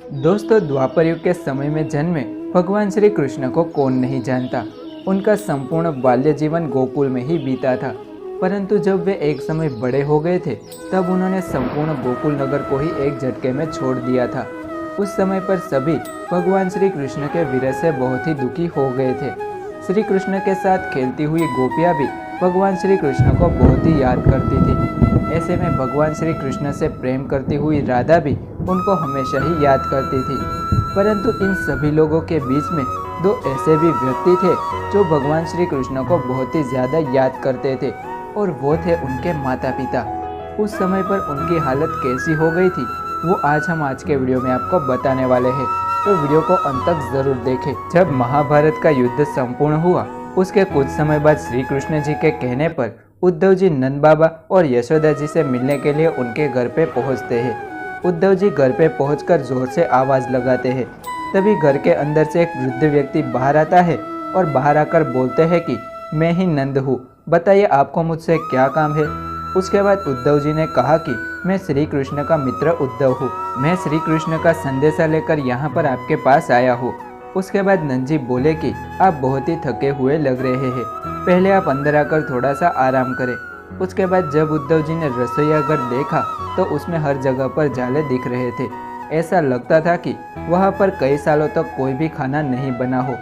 दोस्तों, द्वापर युग के समय में जन्मे भगवान श्री कृष्ण को कौन नहीं जानता। उनका संपूर्ण बाल्य जीवन गोकुल में ही बीता था। परंतु जब वे एक समय बड़े हो गए थे, तब उन्होंने संपूर्ण गोकुल नगर को ही एक झटके में छोड़ दिया था। उस समय पर सभी भगवान श्री कृष्ण के विरह से बहुत ही दुखी हो गए थे। श्री कृष्ण के साथ खेलती हुई गोपियाँ भी भगवान श्री कृष्ण को बहुत ही याद करती थी। ऐसे में भगवान श्री कृष्ण से प्रेम करती हुई राधा भी उनको हमेशा ही याद करती थी। परंतु इन सभी लोगों के बीच में दो ऐसे भी व्यक्ति थे जो भगवान श्री कृष्ण को बहुत ही ज़्यादा याद करते थे, और वो थे उनके माता पिता। उस समय पर उनकी हालत कैसी हो गई थी, वो आज के वीडियो में आपको बताने वाले हैं। तो वीडियो को अंत तक ज़रूर देखें। जब महाभारत का युद्ध संपूर्ण हुआ, उसके कुछ समय बाद श्री कृष्ण जी के कहने पर उद्धव जी नंद बाबा और यशोदा जी से मिलने के लिए उनके घर पे पहुंचते हैं। उद्धव जी घर पे पहुंचकर जोर से आवाज़ लगाते हैं। तभी घर के अंदर से एक वृद्ध व्यक्ति बाहर आता है और बाहर आकर बोलते हैं कि मैं ही नंद हूँ, बताइए आपको मुझसे क्या काम है। उसके बाद उद्धव जी ने कहा कि मैं श्री कृष्ण का मित्र उद्धव हूँ, मैं श्री कृष्ण का संदेशा लेकर यहाँ पर आपके पास आया हूँ। उसके बाद नंद जी बोले कि आप बहुत ही थके हुए लग रहे हैं, पहले आप अंदर आकर थोड़ा सा आराम करें। उसके बाद जब उद्धव जी ने रसोईया घर देखा तो उसमें हर जगह पर जाले दिख रहे थे। ऐसा लगता था कि वहाँ पर कई सालों तक कोई भी खाना नहीं बना हो।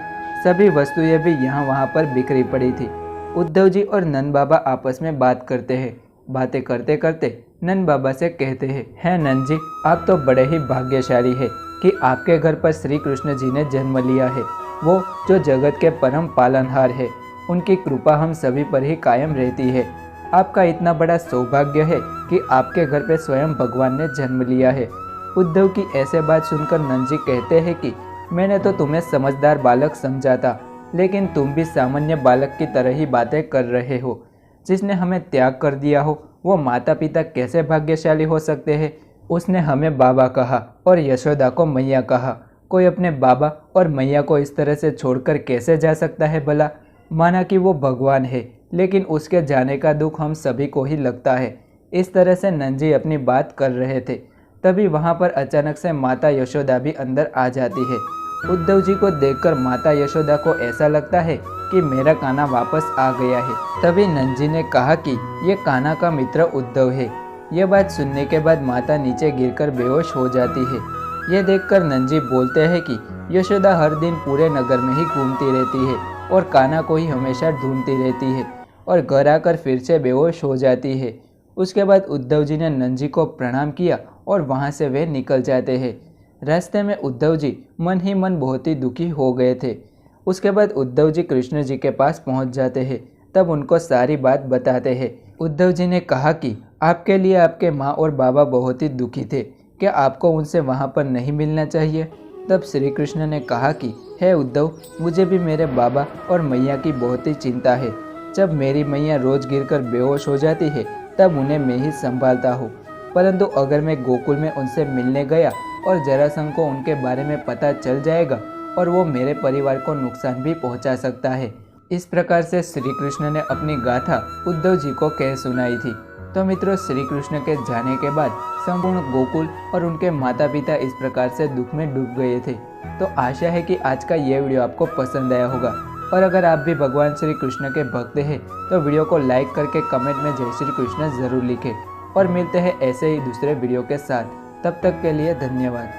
सभी वस्तुएं भी यहाँ वहाँ पर बिखरी पड़ी थी। उद्धव जी और नंद बाबा आपस में बात करते हैं। बातें करते करते नंद बाबा से कहते हैं नंद जी, आप तो बड़े ही भाग्यशाली है कि आपके घर पर श्री कृष्ण जी ने जन्म लिया है। वो जो जगत के परम पालनहार है, उनकी कृपा हम सभी पर ही कायम रहती है। आपका इतना बड़ा सौभाग्य है कि आपके घर पे स्वयं भगवान ने जन्म लिया है। उद्धव की ऐसे बात सुनकर नंद जी कहते हैं कि मैंने तो तुम्हें समझदार बालक समझा था, लेकिन तुम भी सामान्य बालक की तरह ही बातें कर रहे हो। जिसने हमें त्याग कर दिया हो, वो माता पिता कैसे भाग्यशाली हो सकते हैं। उसने हमें बाबा कहा और यशोदा को मैया कहा। कोई अपने बाबा और मैया को इस तरह से छोड़कर कैसे जा सकता है भला। माना कि वो भगवान है, लेकिन उसके जाने का दुख हम सभी को ही लगता है। इस तरह से नंद जी अपनी बात कर रहे थे। तभी वहाँ पर अचानक से माता यशोदा भी अंदर आ जाती है। उद्धव जी को देखकर माता यशोदा को ऐसा लगता है कि मेरा कान्हा वापस आ गया है। तभी नंद जी ने कहा कि ये कान्हा का मित्र उद्धव है। यह बात सुनने के बाद माता नीचे गिरकर बेहोश हो जाती है। यह देखकर नंद जी बोलते हैं कि यशोदा हर दिन पूरे नगर में ही घूमती रहती है और कान्हा को ही हमेशा ढूंढती रहती है और घर आकर फिर से बेहोश हो जाती है। उसके बाद उद्धव जी ने नंद जी को प्रणाम किया और वहाँ से वे निकल जाते हैं। रास्ते में उद्धव जी मन ही मन बहुत ही दुखी हो गए थे। उसके बाद उद्धव जी कृष्ण जी के पास पहुँच जाते हैं। तब उनको सारी बात बताते हैं। उद्धव जी ने कहा कि आपके लिए आपके माँ और बाबा बहुत ही दुखी थे, क्या आपको उनसे वहाँ पर नहीं मिलना चाहिए। तब श्री कृष्ण ने कहा कि हे उद्धव, मुझे भी मेरे बाबा और मैया की बहुत ही चिंता है। जब मेरी मैया रोज गिरकर बेहोश हो जाती है, तब उन्हें मैं ही संभालता हूँ। परंतु अगर मैं गोकुल में उनसे मिलने गया और जरासंध को उनके बारे में पता चल जाएगा और वो मेरे परिवार को नुकसान भी पहुँचा सकता है। इस प्रकार से श्री कृष्ण ने अपनी गाथा उद्धव जी को कह सुनाई थी। तो मित्रों, श्री कृष्ण के जाने के बाद संपूर्ण गोकुल और उनके माता पिता इस प्रकार से दुख में डूब गए थे। तो आशा है कि आज का ये वीडियो आपको पसंद आया होगा, और अगर आप भी भगवान श्री कृष्ण के भक्त हैं तो वीडियो को लाइक करके कमेंट में जय श्री कृष्ण ज़रूर लिखें। और मिलते हैं ऐसे ही दूसरे वीडियो के साथ। तब तक के लिए धन्यवाद।